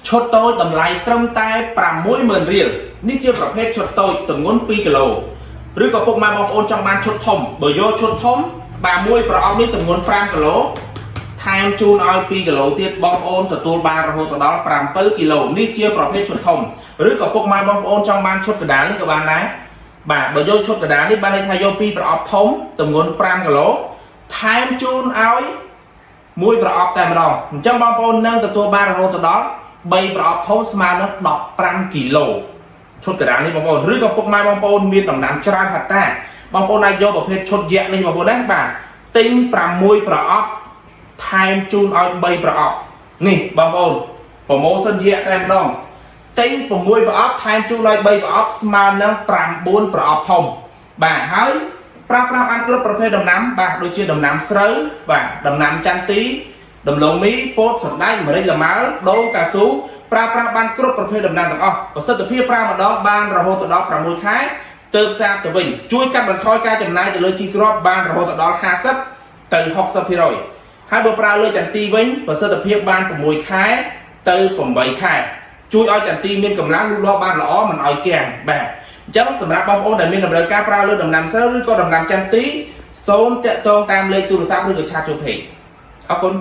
ឈុតតូចតម្លៃត្រឹមតែ 60000 រៀលនេះជាប្រភេទឈុតតូចទម្ងន់2គីឡូឬក៏ពុកម៉ែបងប្អូនចង់បានឈុតធំបើយកឈុតធំបាទមួយប្រអប់នេះទម្ងន់5គីឡូថែមជូនឲ្យ2គីឡូទៀតបងប្អូនទទួលបានរហូតដល់7គីឡូនេះជាប្រភេទឈុតធំឬក៏ពុកម៉ែបងប្អូនចង់បានឈុតកណ្ដាលនេះក៏បានដែរបាទបើយកឈុតកណ្ដាលនេះបានន័យថាយក2ប្រអប់ធំទម្ងន់5គីឡូថែមជូនឲ្យមួយប្រអប់តែម្ដងអញ្ចឹងបងប្អូននឹងទទួលបានរហូតដល់3ប្រអប់ធំស្មើនឹង15គីឡូឈុតកណ្ដាលនេះបងប្អូនឬក៏ពុកម៉ែបងប្អូនមានដំណាំច្រើនហត្តាបងប្អូនអាចយកប្រភេទឈុតយក្សនេះបងប្អូនណាបាទទិញ6ប្រអប់ថែមជូនឲ្យ3ប្រអប់នេះបងប្អូនប្រូម៉ូសិនយក្សតែម្ដងទិញ6ប្រអប់ថែមជូនឲ្យ3ប្រអប់ស្មើនឹង9ប្រអប់ធំបាទហើយប្រើប្រាស់បានគ្រប់ប្រភេទដំណាំបាទដូចជាដំណាំស្រូវបាទដំណាំចន្ទទីដំឡូងមីពោតសណ្តែកម្រេចលម៉ើដូងកៅស៊ូប្រើប្រាស់បានគ្រប់ប្រភេទដំណាំទាំងអស់ប្រសិទ្ធភាពប្រើម្ដងបានរហូតដល់6ខែទើបសាកទៅវិញជួយកាត់បន្ថយការចំណាយទៅលើជីគ្រាប់បានរហូតដល់50ទៅ 60% ហើយបើប្រើលើចន្ទីវិញប្រសិទ្ធភាពបាន6ខែទៅ8ខែជួយឲ្យចន្ទីមានកម្លាំងលូតលាស់បានល្អមិនឲ្យគាំងបាទអញ្ចឹងសម្រាប់បងប្អូនដែលមានតម្រូវការប្រើលើដំណាំស្រូវឬក៏ដំណាំចន្ទទីសូមតាក់ទងតាមលេខទូរស័ព្ទឬក៏ឆាតចូលពេកអរគុណ